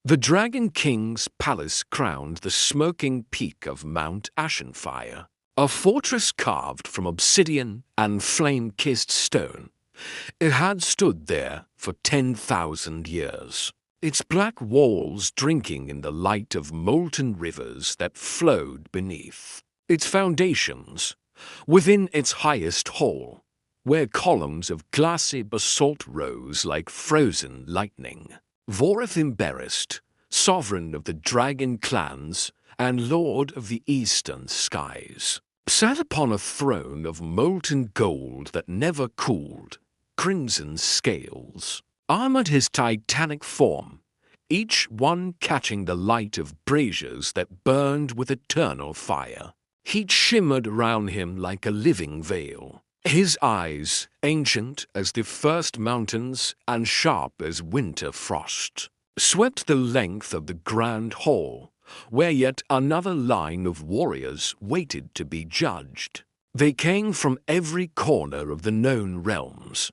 The Dragon King's palace crowned the smoking peak of Mount Ashenfire, a fortress carved from obsidian and flame-kissed stone. It had stood there for 10,000 years, its black walls drinking in the light of molten rivers that flowed beneath. Its foundations, within its highest hall, where columns of glassy basalt rose like frozen lightning. Vorith embarrassed, sovereign of the dragon clans and lord of the eastern skies, sat upon a throne of molten gold that never cooled. Crimson scales armored his titanic form, each one catching the light of braziers that burned with eternal fire. Heat shimmered around him like a living veil. His eyes, ancient as the first mountains and sharp as winter frost, swept the length of the grand hall, where yet another line of warriors waited to be judged. They came from every corner of the known realms,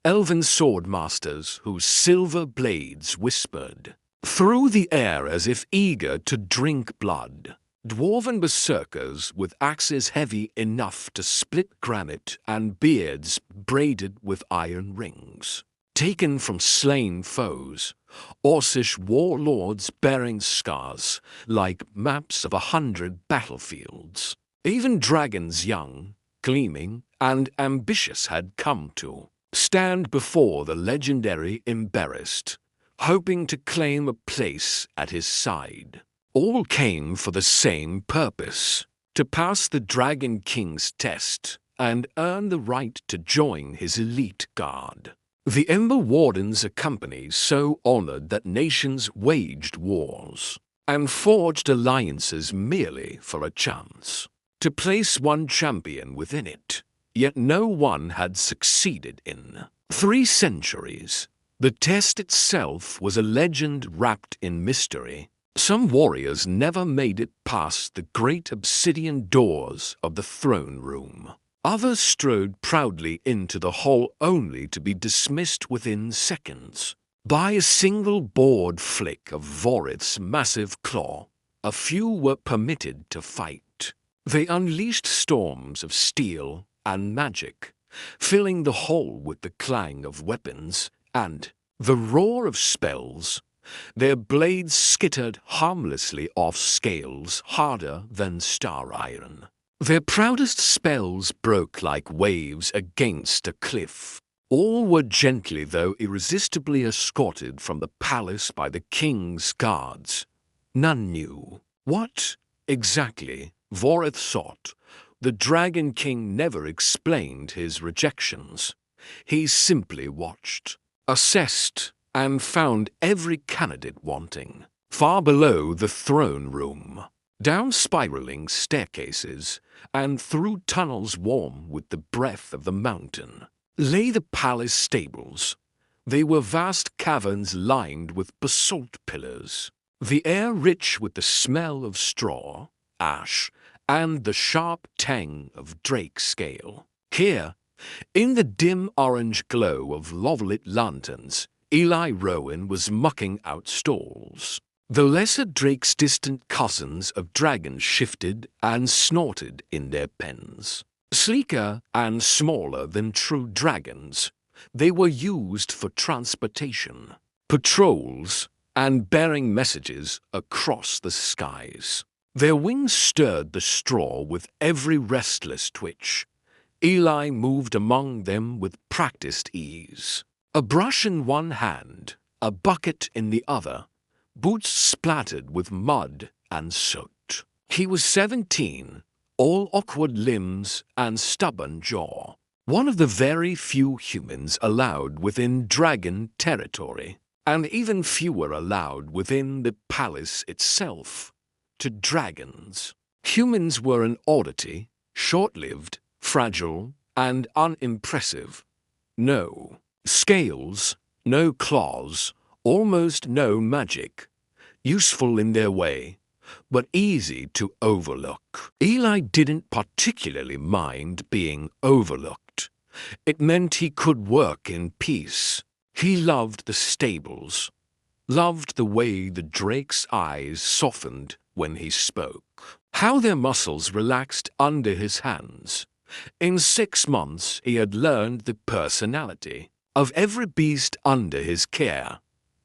elven sword masters whose silver blades whispered through the air as if eager to drink blood. Dwarven berserkers with axes heavy enough to split granite and beards braided with iron rings, taken from slain foes, Orcish warlords bearing scars like maps of 100 battlefields. Even dragons young, gleaming, and ambitious had come to stand before the legendary embarrassed, hoping to claim a place at his side. All came for the same purpose, to pass the Dragon King's test and earn the right to join his elite guard. The Ember Wardens, a company so honored that nations waged wars and forged alliances merely for a chance to place one champion within it, yet no one had succeeded in 3 centuries. The test itself was a legend wrapped in mystery. Some warriors never made it past the great obsidian doors of the throne room. Others strode proudly into the hall only to be dismissed within seconds. By a single bored flick of Vorith's massive claw, a few were permitted to fight. They unleashed storms of steel and magic, filling the hall with the clang of weapons and the roar of spells. Their blades skittered harmlessly off scales harder than star iron. Their proudest spells broke like waves against a cliff. All were gently though irresistibly escorted from the palace by the king's guards. None knew what exactly Vorith sought. The Dragon King never explained his rejections. He simply watched, assessed, and found every candidate wanting. Far below the throne room, down spiraling staircases, and through tunnels warm with the breath of the mountain, lay the palace stables. They were vast caverns lined with basalt pillars, the air rich with the smell of straw, ash, and the sharp tang of drake scale. Here, in the dim orange glow of love-lit lanterns, Eli Rowan was mucking out stalls. The lesser drakes' distant cousins of dragons shifted and snorted in their pens. Sleeker and smaller than true dragons, they were used for transportation, patrols, and bearing messages across the skies. Their wings stirred the straw with every restless twitch. Eli moved among them with practiced ease. A brush in one hand, a bucket in the other, boots splattered with mud and soot. He was 17, all awkward limbs and stubborn jaw. One of the very few humans allowed within dragon territory, and even fewer allowed within the palace itself. To dragons, humans were an oddity, short-lived, fragile, and unimpressive. No scales, no claws, almost no magic. Useful in their way, but easy to overlook. Eli didn't particularly mind being overlooked. It meant he could work in peace. He loved the stables, loved the way the drake's eyes softened when he spoke, how their muscles relaxed under his hands. In 6 months he had learned the personality of every beast under his care.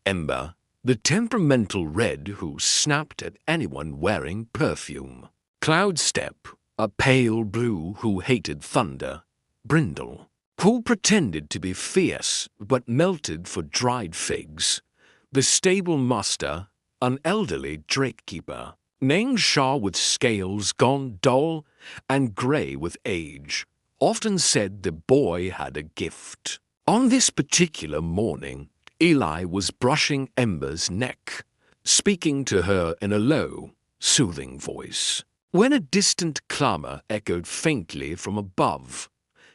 Ember, the temperamental red who snapped at anyone wearing perfume. Cloudstep, a pale blue who hated thunder. Brindle, who pretended to be fierce but melted for dried figs. The stable master, an elderly drakekeeper, named Shah with scales gone dull and grey with age, often said the boy had a gift. On this particular morning, Eli was brushing Ember's neck, speaking to her in a low, soothing voice. When a distant clamor echoed faintly from above,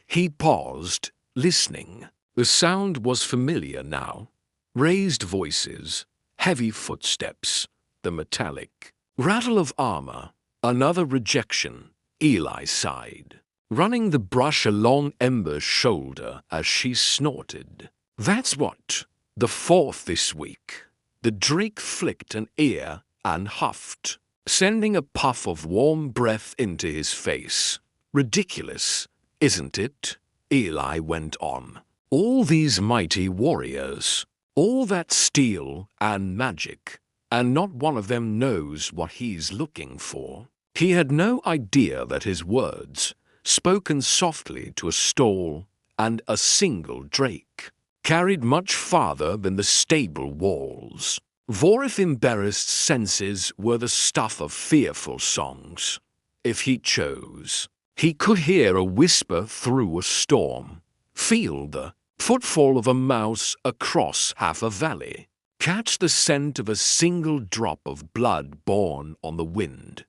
he paused, listening. The sound was familiar now. Raised voices, heavy footsteps, the metallic rattle of armor. Another rejection, Eli sighed, running the brush along Ember's shoulder as she snorted. That's what. The 4th this week. The drake flicked an ear and huffed, sending a puff of warm breath into his face. Ridiculous, isn't it? Eli went on. All these mighty warriors, all that steel and magic, and not one of them knows what he's looking for. He had no idea that his words, spoken softly to a stall and a single drake, carried much farther than the stable walls. Vorith's embarrassed senses were the stuff of fearful songs. If he chose, he could hear a whisper through a storm, feel the footfall of a mouse across half a valley, catch the scent of a single drop of blood borne on the wind.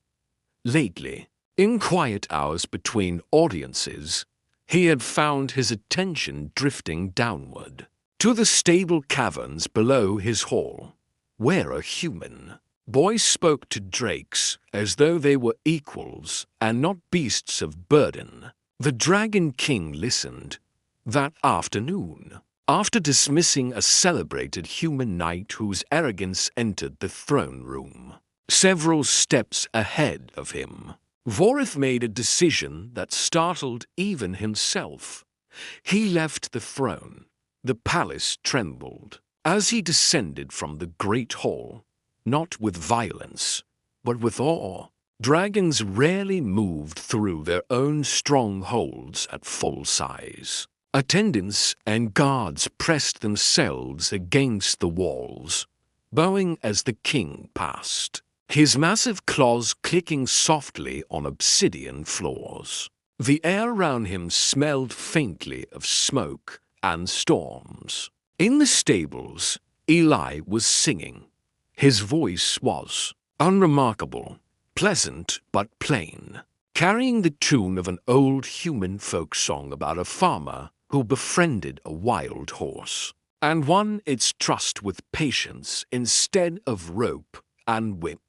Lately, in quiet hours between audiences, he had found his attention drifting downward, to the stable caverns below his hall, where a human boy spoke to drakes as though they were equals and not beasts of burden. The Dragon King listened. That afternoon, after dismissing a celebrated human knight whose arrogance entered the throne room, several steps ahead of him, Vorith made a decision that startled even himself. He left the throne. The palace trembled as he descended from the great hall, not with violence, but with awe. Dragons rarely moved through their own strongholds at full size. Attendants and guards pressed themselves against the walls, bowing as the king passed, his massive claws clicking softly on obsidian floors. The air around him smelled faintly of smoke and storms. In the stables, Eli was singing. His voice was unremarkable, pleasant but plain, carrying the tune of an old human folk song about a farmer who befriended a wild horse and won its trust with patience instead of rope and whip.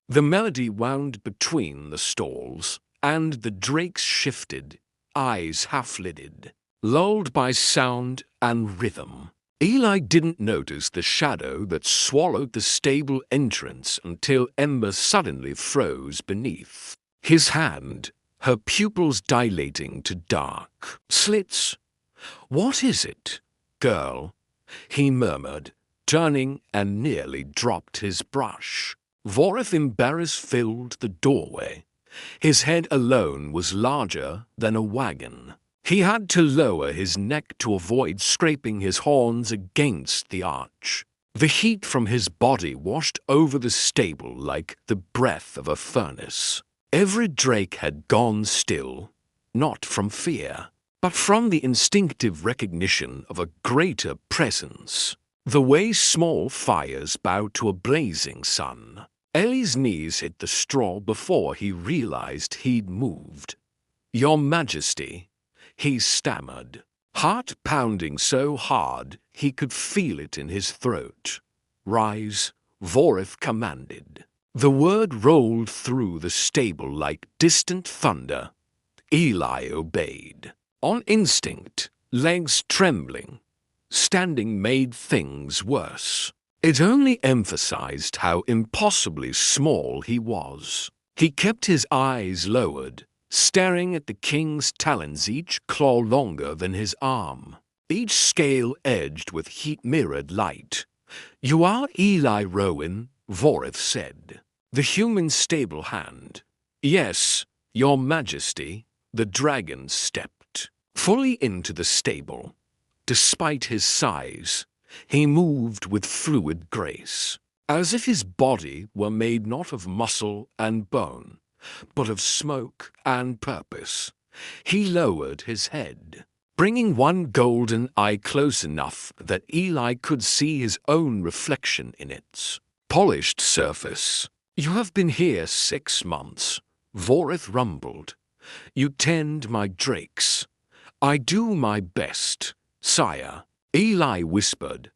The melody wound between the stalls, and the drakes shifted, eyes half-lidded, lulled by sound and rhythm. Eli didn't notice the shadow that swallowed the stable entrance until Ember suddenly froze beneath his hand, her pupils dilating to dark slits. "What is it, girl?" he murmured, turning and nearly dropped his brush. Vorith embarrassed filled the doorway. His head alone was larger than a wagon. He had to lower his neck to avoid scraping his horns against the arch. The heat from his body washed over the stable like the breath of a furnace. Every drake had gone still, not from fear, but from the instinctive recognition of a greater presence. The way small fires bow to a blazing sun. Ellie's knees hit the straw before he realized he'd moved. "Your Majesty," he stammered, heart pounding so hard he could feel it in his throat. "Rise," Vorith commanded. The word rolled through the stable like distant thunder. Eli obeyed. On instinct, legs trembling. Standing made things worse. It only emphasized how impossibly small he was. He kept his eyes lowered, staring at the king's talons, each claw longer than his arm, each scale edged with heat-mirrored light. "You are Eli Rowan," Vorith said. The human's stable hand. "Yes, your majesty." The dragon stepped fully into the stable. Despite his size, he moved with fluid grace, as if his body were made not of muscle and bone, but of smoke and purpose. He lowered his head, bringing one golden eye close enough that Eli could see his own reflection in its polished surface. "You have been here 6 months," Vorith rumbled. "You tend my drakes." "I do my best, sire," Eli whispered.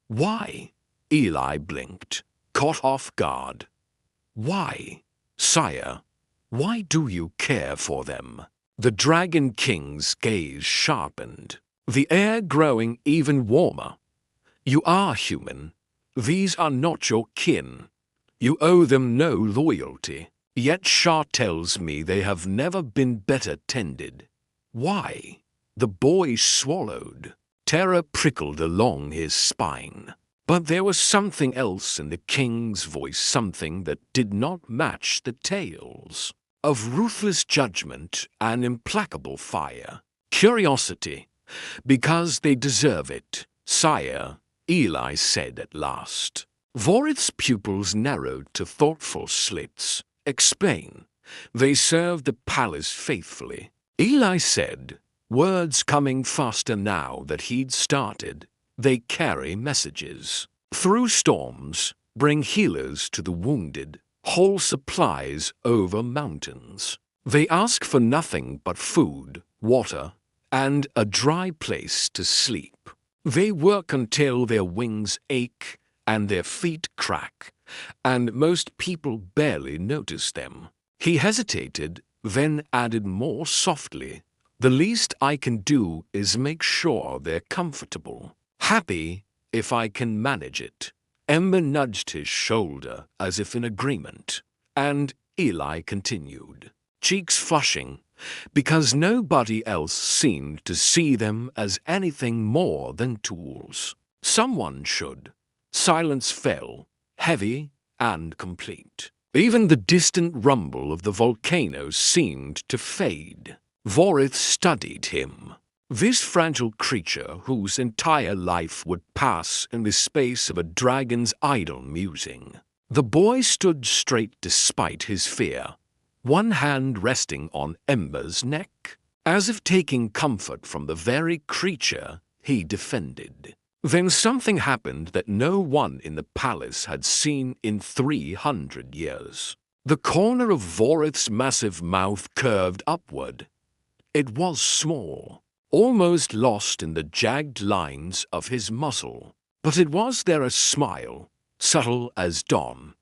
"Why?" Eli blinked, caught off guard. "Why, sire? Why do you care for them?" The Dragon King's gaze sharpened, the air growing even warmer. "You are human. These are not your kin. You owe them no loyalty. Yet Shah tells me they have never been better tended. Why?" The boy swallowed. Terror prickled along his spine. But there was something else in the king's voice, something that did not match the tales. Of ruthless judgment and implacable fire. Curiosity, because they deserve it, sire, Eli said at last. Vorith's pupils narrowed to thoughtful slits. "Explain." "They serve the palace faithfully," Eli said, words coming faster now that he'd started. "They carry messages. Through storms, bring healers to the wounded, whole supplies over mountains. They ask for nothing but food, water, and a dry place to sleep. They work until their wings ache and their feet crack, and most people barely notice them." He hesitated, then added more softly, "The least I can do is make sure they're comfortable. Happy if I can manage it." Ember nudged his shoulder as if in agreement, and Eli continued, cheeks flushing, because nobody else seemed to see them as anything more than tools. Someone should. Silence fell, heavy and complete. Even the distant rumble of the volcano seemed to fade. Vorith studied him. This fragile creature whose entire life would pass in the space of a dragon's idle musing. The boy stood straight despite his fear, one hand resting on Ember's neck, as if taking comfort from the very creature he defended. Then something happened that no one in the palace had seen in 300 years. The corner of Vorith's massive mouth curved upward. It was small, almost lost in the jagged lines of his muzzle. But it was there a smile, subtle as dawn.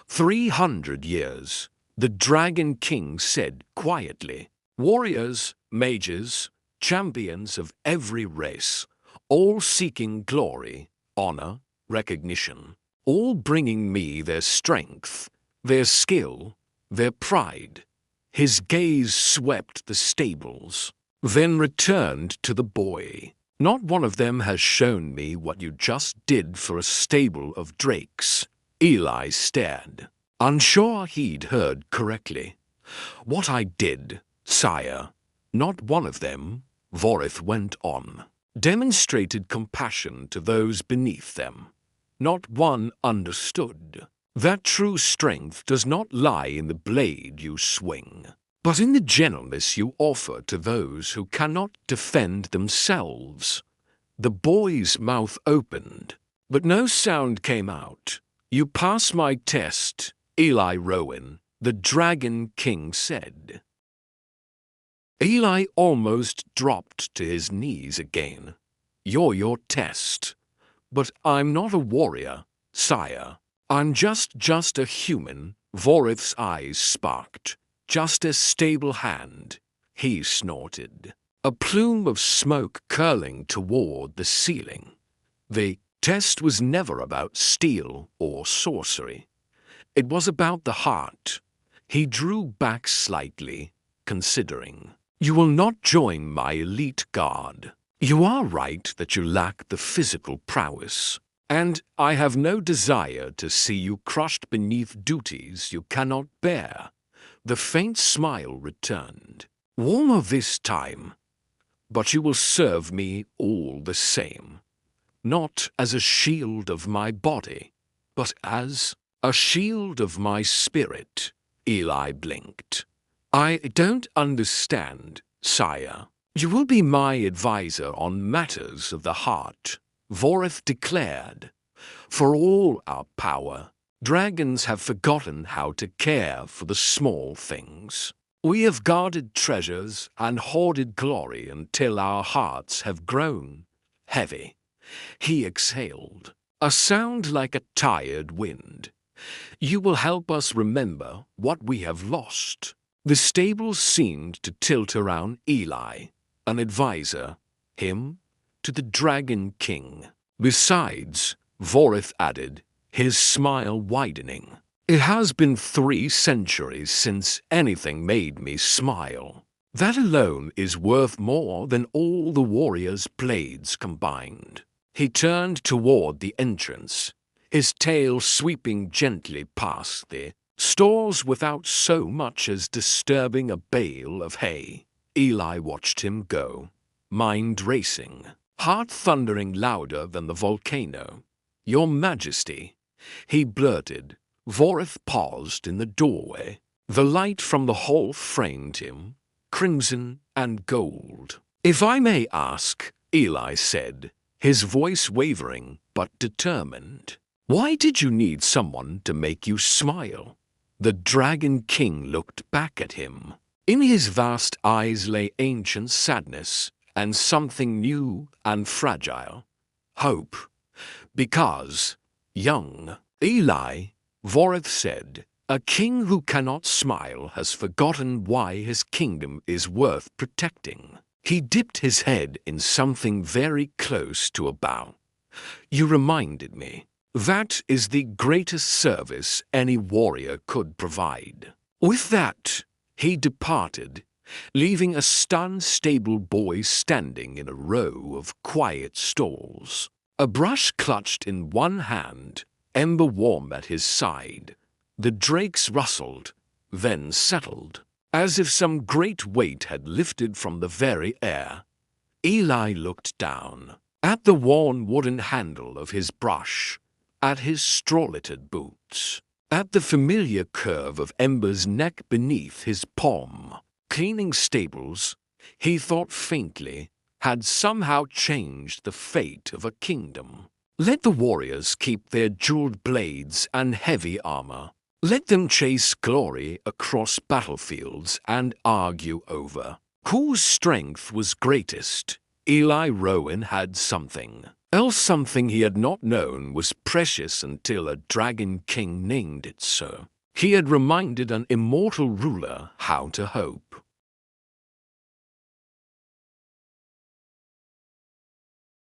300 years, the Dragon King said quietly. Warriors, mages, champions of every race, all seeking glory, honor, recognition, all bringing me their strength, their skill, their pride. His gaze swept the stables, then returned to the boy. Not one of them has shown me what you just did for a stable of drakes. Eli stared, unsure he'd heard correctly. What I did, sire, not one of them, Vorith went on, demonstrated compassion to those beneath them. Not one understood. That true strength does not lie in the blade you swing, but in the gentleness you offer to those who cannot defend themselves. The boy's mouth opened, but no sound came out. You pass my test, Eli Rowan, the Dragon King said. Eli almost dropped to his knees again. You're your test, but I'm not a warrior, sire. I'm just a human. Vorith's eyes sparked. Just a stable hand, he snorted. A plume of smoke curling toward the ceiling. They test was never about steel or sorcery. It was about the heart. He drew back slightly, considering. You will not join my elite guard. You are right that you lack the physical prowess, and I have no desire to see you crushed beneath duties you cannot bear. The faint smile returned. Warmer this time, but you will serve me all the same. Not as a shield of my body, but as a shield of my spirit. Eli blinked. I don't understand, sire. You will be my advisor on matters of the heart, Vorith declared. For all our power, dragons have forgotten how to care for the small things. We have guarded treasures and hoarded glory until our hearts have grown heavy. He exhaled, a sound like a tired wind. You will help us remember what we have lost. The stables seemed to tilt around Eli, an advisor, him, to the Dragon King. Besides, Vorith added, his smile widening. It has been 3 centuries since anything made me smile. That alone is worth more than all the warriors' blades combined. He turned toward the entrance, his tail sweeping gently past the stalls without so much as disturbing a bale of hay. Eli watched him go, mind racing, heart thundering louder than the volcano. Your Majesty, he blurted. Vorith paused in the doorway. The light from the hall framed him, crimson and gold. If I may ask, Eli said, his voice wavering but determined. Why did you need someone to make you smile? The Dragon King looked back at him. In his vast eyes lay ancient sadness and something new and fragile. Hope. Because, young Eli, Vorith said, a king who cannot smile has forgotten why his kingdom is worth protecting. He dipped his head in something very close to a bow. You reminded me. That is the greatest service any warrior could provide. With that, he departed, leaving a stunned stable boy standing in a row of quiet stalls. A brush clutched in one hand, ember warm at his side. The drakes rustled, then settled, as if some great weight had lifted from the very air. Eli looked down, at the worn wooden handle of his brush, at his straw-littered boots, at the familiar curve of Ember's neck beneath his palm. Cleaning stables, he thought faintly, had somehow changed the fate of a kingdom. Let the warriors keep their jeweled blades and heavy armor. Let them chase glory across battlefields and argue over whose strength was greatest. Eli Rowan had something else, something he had not known was precious until a Dragon King named it so. He had reminded an immortal ruler how to hope.